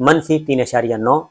-3.9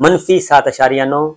-7.9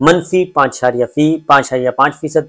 -5.5%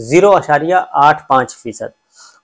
0.85%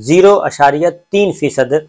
0.3%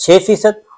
6%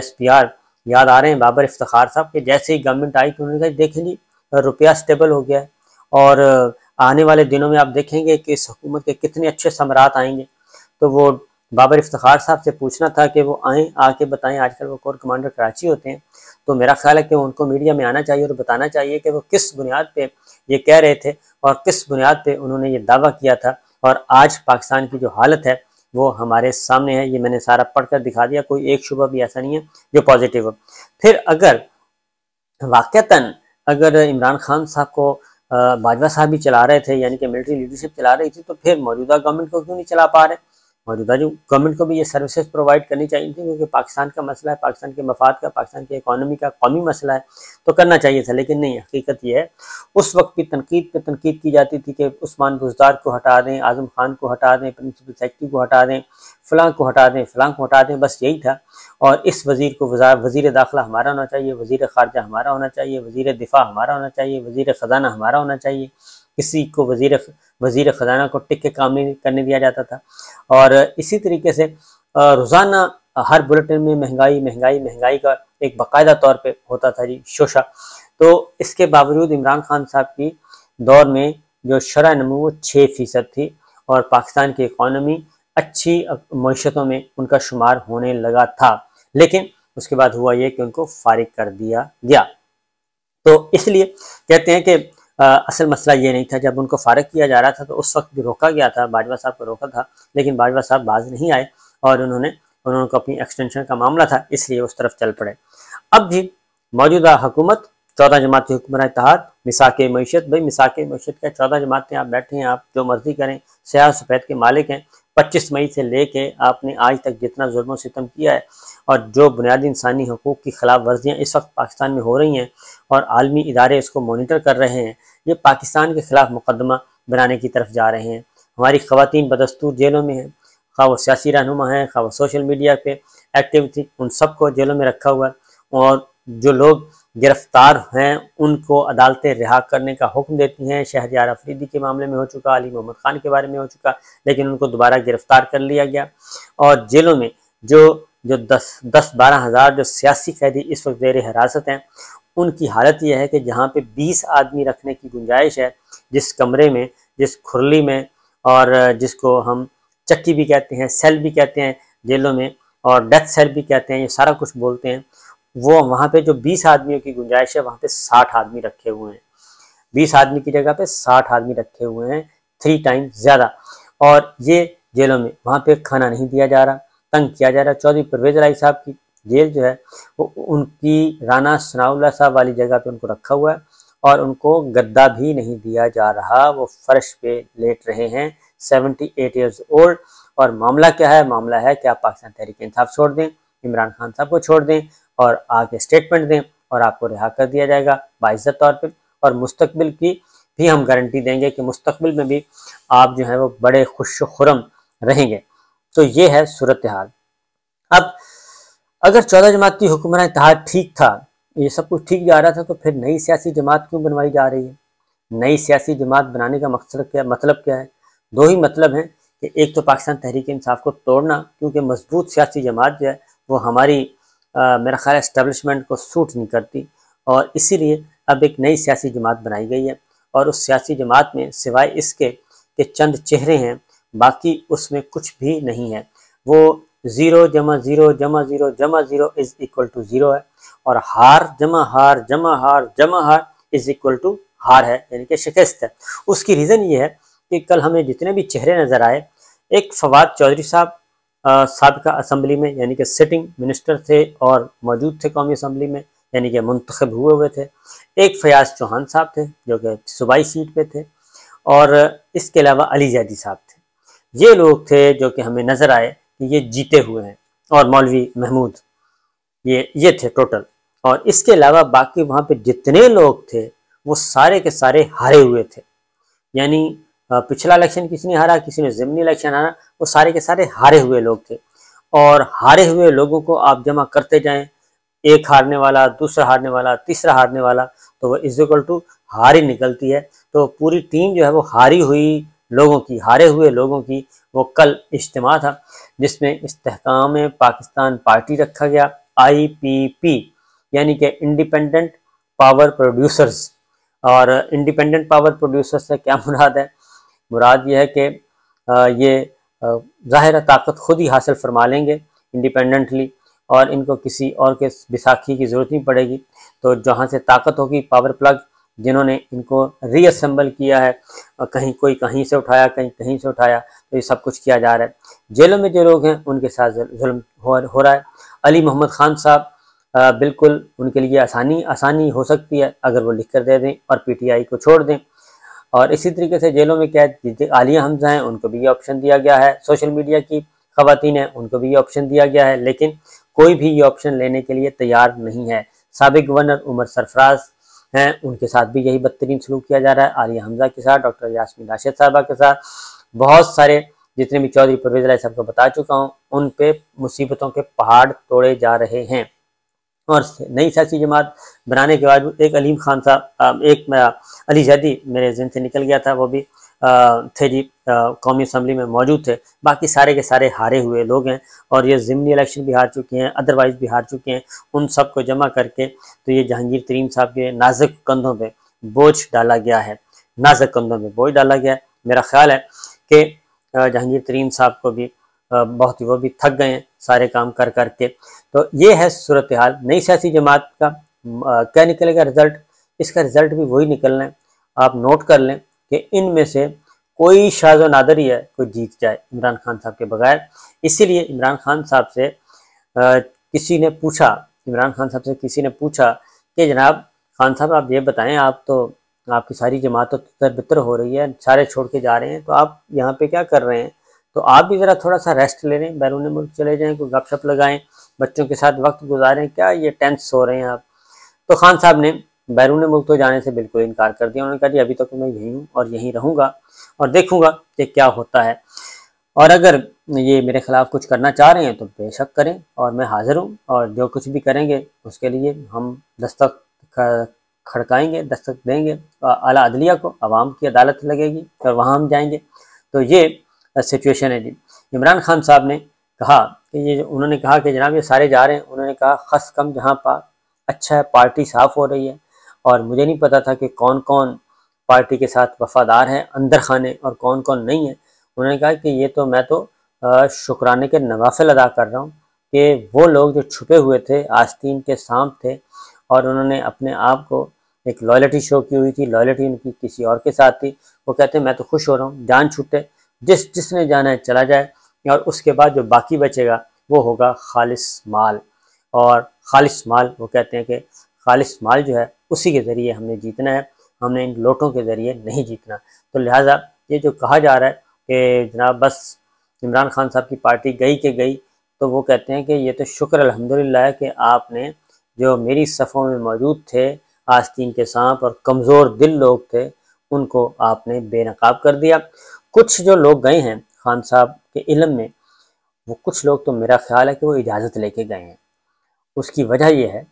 SPR یاد آ رہے ہیں بابر افتخار صاحب کہ جیسے ہی گورنمنٹ آئی تو انہوں نے کہا دیکھیں جی روپیہ سٹیبل ہو گیا ہے، اور آنے والے دنوں میں آپ دیکھیں گے کہ اس حکومت کے کتنے اچھے ثمرات آئیں گے۔ تو وہ بابر افتخار صاحب سے پوچھنا تھا کہ وہ آئیں، آ کے بتائیں، آج کل وہ کور کمانڈر کراچی ہوتے ہیں، تو میرا خیال ہے کہ ان کو میڈیا میں آنا چاہیے اور بتانا چاہیے کہ وہ کس بنیاد پہ یہ کہہ رہے تھے اور کس بنیاد پہ انہوں نے یہ دعویٰ کیا تھا، اور آج پاکستان کی جو حالت ہے وہ ہمارے سامنے ہے۔ یہ میں نے سارا پڑھ کر دکھا دیا، کوئی ایک شبہ بھی ایسا نہیں ہے جو پازیٹیو ہو۔ پھر اگر واقعتاً اگر عمران خان صاحب کو باجوہ صاحب بھی چلا رہے تھے، یعنی کہ ملٹری لیڈرشپ چلا رہی تھی، تو پھر موجودہ گورنمنٹ کو کیوں نہیں چلا پا رہے؟ موجودہ جو گورنمنٹ کو بھی یہ سروسز پرووائڈ کرنی چاہیے تھی، کیونکہ پاکستان کا مسئلہ ہے، پاکستان کے مفاد کا، پاکستان کی اکانومی کا، قومی مسئلہ ہے، تو کرنا چاہیے تھا، لیکن نہیں۔ حقیقت یہ ہے اس وقت بھی تنقید پہ تنقید کی جاتی تھی کہ عثمان بزدار کو ہٹا دیں، اعظم خان کو ہٹا دیں، پرنسپل سیکرٹری کو ہٹا دیں، فلاں کو ہٹا دیں، فلاں کو ہٹا دیں، بس یہی تھا۔ اور اس وزیر کو وزیر داخلہ ہمارا ہونا چاہیے، وزیر خارجہ ہمارا ہونا چاہیے، وزیر دفاع ہمارا ہونا چاہیے، وزیر خزانہ ہمارا ہونا چاہیے، کسی کو وزیر خزانہ کو ٹک کے کام نہیں کرنے دیا جاتا تھا۔ اور اسی طریقے سے روزانہ ہر بلٹن میں مہنگائی مہنگائی مہنگائی کا ایک باقاعدہ طور پہ ہوتا تھا جی شوشہ۔ تو اس کے باوجود عمران خان صاحب کی دور میں جو شرح نمو 6% تھی، اور پاکستان کی اکانومی اچھی معیشتوں میں ان کا شمار ہونے لگا تھا، لیکن اس کے بعد ہوا یہ کہ ان کو فارغ کر دیا گیا۔ تو اس لیے کہتے ہیں کہ اصل مسئلہ یہ نہیں تھا، جب ان کو فارغ کیا جا رہا تھا تو اس وقت بھی روکا گیا تھا، باجوہ صاحب کو روکا تھا، لیکن باجوہ صاحب باز نہیں آئے، اور انہوں کو اپنی ایکسٹینشن کا معاملہ تھا، اس لیے اس طرف چل پڑے۔ اب جی موجودہ حکومت 14 جماعتی حکمراں اتحاد، مساق معیشت، بھائی مساق معیشت کا 14 جماعتیں آپ بیٹھے ہیں، آپ جو مرضی کریں، سیاہ سفید کے مالک ہیں۔ 25 مئی سے لے کے آپ نے آج تک جتنا ظلم و ستم کیا ہے اور جو بنیادی انسانی حقوق کی خلاف ورزیاں اس وقت پاکستان میں ہو رہی ہیں اور عالمی ادارے اس کو مانیٹر کر رہے ہیں، یہ پاکستان کے خلاف مقدمہ بنانے کی طرف جا رہے ہیں۔ ہماری خواتین بدستور جیلوں میں ہیں، خواہ وہ سیاسی رہنما ہیں، خواہ وہ سوشل میڈیا پہ ایکٹیو تھی، ان سب کو جیلوں میں رکھا ہوا ہے، اور جو لوگ گرفتار ہیں ان کو عدالتیں رہا کرنے کا حکم دیتی ہیں۔ شہریار افریدی کے معاملے میں ہو چکا، علی محمد خان کے بارے میں ہو چکا، لیکن ان کو دوبارہ گرفتار کر لیا گیا۔ اور جیلوں میں جو 10-12 ہزار جو سیاسی قیدی اس وقت زیر حراست ہیں، ان کی حالت یہ ہے کہ جہاں پہ 20 آدمی رکھنے کی گنجائش ہے، جس کمرے میں، جس کھرلی میں، اور جس کو ہم چکی بھی کہتے ہیں، سیل بھی کہتے ہیں جیلوں میں، اور ڈیتھ سیل بھی کہتے ہیں، یہ سارا کچھ بولتے ہیں، وہ وہاں پہ جو 20 آدمیوں کی گنجائش ہے وہاں پہ 60 آدمی رکھے ہوئے ہیں۔ 20 آدمی کی جگہ پہ 60 آدمی رکھے ہوئے ہیں، 3 ٹائم زیادہ۔ اور یہ جیلوں میں وہاں پہ کھانا نہیں دیا جا رہا، تنگ کیا جا رہا۔ چودھری پرویز الہی صاحب کی جیل جو ہے وہ ان کی رانا ثناء اللہ صاحب والی جگہ پہ ان کو رکھا ہوا ہے، اور ان کو گدا بھی نہیں دیا جا رہا، وہ فرش پہ لیٹ رہے ہیں، 78 ایئرز اولڈ۔ اور معاملہ کیا ہے؟ معاملہ ہے کہ آپ پاکستان تحریک انصاف چھوڑ دیں، عمران خان صاحب کو چھوڑ دیں، اور آگے اسٹیٹمنٹ دیں، اور آپ کو رہا کر دیا جائے گا باعزت طور پہ، اور مستقبل کی بھی ہم گارنٹی دیں گے کہ مستقبل میں بھی آپ جو ہے وہ بڑے خوش و خرم رہیں گے۔ تو یہ ہے صورتحال۔ اب اگر 14 جماعتی حکمراں اتحاد ٹھیک تھا، یہ سب کچھ ٹھیک جا رہا تھا، تو پھر نئی سیاسی جماعت کیوں بنوائی جا رہی ہے؟ نئی سیاسی جماعت بنانے کا مطلب کیا ہے؟ 2 ہی مطلب ہیں کہ ایک تو پاکستان تحریک انصاف کو توڑنا، کیونکہ مضبوط سیاسی جماعت جو ہے وہ ہماری میرا خیال ہے اسٹیبلشمنٹ کو سوٹ نہیں کرتی، اور اسی لیے اب ایک نئی سیاسی جماعت بنائی گئی ہے، اور اس سیاسی جماعت میں سوائے اس کے کہ چند چہرے ہیں، باقی اس میں کچھ بھی نہیں ہے۔ وہ 0 جمع 0 جمع 0 جمع 0 از اکول ٹو 0 ہے، اور ہار جمع ہار جمع ہار جمع ہار از اکول ٹو ہار ہے، یعنی کہ شکست ہے۔ اس کی ریزن یہ ہے کہ کل ہمیں جتنے بھی چہرے نظر آئے، ایک فواد چودھری صاحب سابقہ اسمبلی میں، یعنی کہ سٹنگ منسٹر تھے اور موجود تھے قومی اسمبلی میں، یعنی کہ منتخب ہوئے تھے، ایک فیاض چوہان صاحب تھے جو کہ صوبائی سیٹ پہ تھے، اور اس کے علاوہ علی زیدی صاحب تھے۔ یہ لوگ تھے جو کہ ہمیں نظر آئے کہ یہ جیتے ہوئے ہیں، اور مولوی محمود، یہ تھے ٹوٹل۔ اور اس کے علاوہ باقی وہاں پہ جتنے لوگ تھے وہ سارے کے سارے ہارے ہوئے تھے، یعنی پچھلا الیکشن کسی نے ہارا، کسی نے ضمنی الیکشن ہارا، وہ سارے کے سارے ہارے ہوئے لوگ تھے۔ اور ہارے ہوئے لوگوں کو آپ جمع کرتے جائیں، ایک ہارنے والا، دوسرا ہارنے والا، تیسرا ہارنے والا، تو وہ از اکول ٹو ہار ہی نکلتی ہے۔ تو پوری ٹیم جو ہے وہ ہاری ہوئی لوگوں کی، ہارے ہوئے لوگوں کی، وہ کل اجتماع تھا جس میں استحکام پاکستان پارٹی رکھا گیا، IPP، یعنی کہ انڈیپینڈنٹ پاور پروڈیوسرز۔ اور انڈیپینڈنٹ پاور پروڈیوسر سے کیا مراد ہے؟ مراد یہ ہے کہ یہ ظاہر طاقت خود ہی حاصل فرما لیں گے انڈیپینڈنٹلی، اور ان کو کسی اور کے بیساکھی کی ضرورت نہیں پڑے گی۔ تو جہاں سے طاقت ہوگی، پاور پلگ جنہوں نے ان کو ری اسمبل کیا ہے، کہیں کوئی کہیں سے اٹھایا، کہیں کہیں سے اٹھایا، تو یہ سب کچھ کیا جا رہا ہے۔ جیلوں میں جو لوگ ہیں ان کے ساتھ ظلم ہو رہا ہے۔ علی محمد خان صاحب بالکل ان کے لیے آسانی ہو سکتی ہے اگر وہ لکھ کر دے دیں اور پی ٹی آئی کو چھوڑ دیں۔ اور اسی طریقے سے جیلوں میں قید عالیہ حمزہ ہیں، ان کو بھی یہ آپشن دیا گیا ہے۔ سوشل میڈیا کی خواتین ہیں، ان کو بھی یہ آپشن دیا گیا ہے، لیکن کوئی بھی یہ آپشن لینے کے لیے تیار نہیں ہے۔ سابق گورنر عمر سرفراز ہیں، ان کے ساتھ بھی یہی بدترین سلوک کیا جا رہا ہے۔ عالیہ حمزہ کے ساتھ، ڈاکٹر یاسمین راشد صاحبہ کے ساتھ، بہت سارے جتنے بھی چودھری پرویز الہی صاحب کو بتا چکا ہوں، ان پہ مصیبتوں کے پہاڑ توڑے جا رہے ہیں۔ اور نئی سیاسی جماعت بنانے کے بعد ایک علیم خان صاحب، ایک علی زیدی میرے ذہن سے نکل گیا تھا، وہ بھی تھے جی، قومی اسمبلی میں موجود تھے۔ باقی سارے کے سارے ہارے ہوئے لوگ ہیں، اور یہ ضمنی الیکشن بھی ہار چکے ہیں، ادروائز بھی ہار چکے ہیں۔ ان سب کو جمع کر کے تو یہ جہانگیر ترین صاحب کے نازک کندھوں پہ بوجھ ڈالا گیا ہے، نازک کندھوں پہ بوجھ ڈالا گیا ہے۔ میرا خیال ہے کہ جہانگیر ترین صاحب کو بھی بہت ہی، وہ بھی تھک گئے ہیں سارے کام کر کر کے۔ تو یہ ہے صورتحال نئی سیاسی جماعت کا۔ کیا نکلے گا رزلٹ؟ اس کا رزلٹ بھی وہی نکلنا ہے۔ آپ نوٹ کر لیں کہ ان میں سے کوئی شاذ و نادر ہی ہے کوئی جیت جائے عمران خان صاحب کے بغیر۔ اسی لیے عمران خان صاحب سے کسی نے پوچھا کہ جناب خان صاحب آپ یہ بتائیں، آپ کی ساری جماعت تو تر بتر ہو رہی ہے، سارے چھوڑ کے جا رہے ہیں، تو آپ یہاں پہ کیا کر رہے ہیں؟ تو آپ بھی ذرا تھوڑا سا ریسٹ لے لیں، بیرون ملک چلے جائیں، کوئی گپ شپ لگائیں، بچوں کے ساتھ وقت گزاریں، کیا یہ ٹینس ہو رہے ہیں آپ؟ تو خان صاحب نے بیرون ملک تو جانے سے بالکل انکار کر دیا۔ انہوں نے کہا جی ابھی تک میں یہیں ہوں اور یہیں رہوں گا اور دیکھوں گا کہ کیا ہوتا ہے، اور اگر یہ میرے خلاف کچھ کرنا چاہ رہے ہیں تو بے شک کریں، اور میں حاضر ہوں، اور جو کچھ بھی کریں گے اس کے لیے ہم دستک کھڑکائیں گے، دستک دیں گے اعلیٰ عدلیہ کو، عوام کی عدالت لگے گی اور وہاں ہم جائیں گے۔ تو یہ سچویشن ہے جی۔ عمران خان صاحب نے کہا کہ انہوں نے کہا کہ جناب یہ سارے جا رہے ہیں، انہوں نے کہا خس کم جہاں پا، اچھا ہے پارٹی صاف ہو رہی ہے، اور مجھے نہیں پتا تھا کہ کون کون پارٹی کے ساتھ وفادار ہیں اندر خانے اور کون کون نہیں ہے۔ انہوں نے کہا کہ یہ تو میں تو شکرانے کے نوافل ادا کر رہا ہوں کہ وہ لوگ جو چھپے ہوئے تھے، آستین کے سانپ تھے، اور انہوں نے اپنے آپ کو ایک لائلٹی شو کی ہوئی تھی، لائلٹی ان کی کسی اور کے ساتھ تھی، وہ کہتے ہیں میں تو خوش ہو رہا ہوں، جان چھوٹے، جس نے جانا ہے چلا جائے، اور اس کے بعد جو باقی بچے گا وہ ہوگا خالص مال۔ اور خالص مال، وہ کہتے ہیں کہ خالص مال جو ہے اسی کے ذریعے ہم نے جیتنا ہے، ہم نے ان لوٹوں کے ذریعے نہیں جیتنا۔ تو لہٰذا یہ جو کہا جا رہا ہے کہ جناب بس عمران خان صاحب کی پارٹی گئی کہ گئی، تو وہ کہتے ہیں کہ یہ تو شکر الحمدللہ ہے کہ آپ نے جو میری صفوں میں موجود تھے، آستین کے سانپ اور کمزور دل لوگ تھے، ان کو آپ نے بے نقاب کر دیا۔ کچھ جو لوگ گئے ہیں خان صاحب کے علم میں، وہ کچھ لوگ تو میرا خیال ہے کہ وہ اجازت لے کے گئے ہیں۔ اس کی وجہ یہ ہے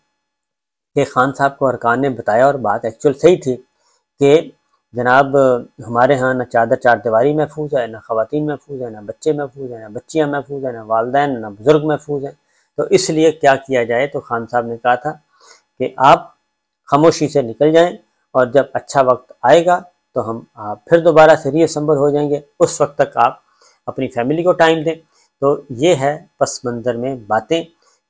کہ خان صاحب کو ارکان نے بتایا، اور بات ایکچوئل صحیح تھی، کہ جناب ہمارے ہاں نہ چادر چار دیواری محفوظ ہے، نہ خواتین محفوظ ہیں، نہ بچے محفوظ ہیں، نہ بچیاں محفوظ ہیں، نہ والدین، نہ بزرگ محفوظ ہیں۔ تو اس لیے کیا کیا جائے؟ تو خان صاحب نے کہا تھا کہ آپ خاموشی سے نکل جائیں، اور جب اچھا وقت آئے گا تو ہم پھر دوبارہ سے ری اسمبل ہو جائیں گے، اس وقت تک آپ اپنی فیملی کو ٹائم دیں۔ تو یہ ہے پس منظر میں باتیں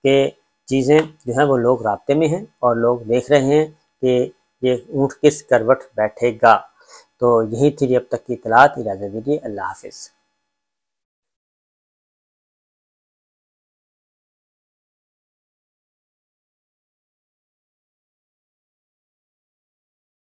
کہ چیزیں جو ہیں وہ لوگ رابطے میں ہیں، اور لوگ دیکھ رہے ہیں کہ یہ اونٹ کس کروٹ بیٹھے گا۔ تو یہی تھی اب تک کی اطلاعات، اجازت دیجیے، اللہ حافظ۔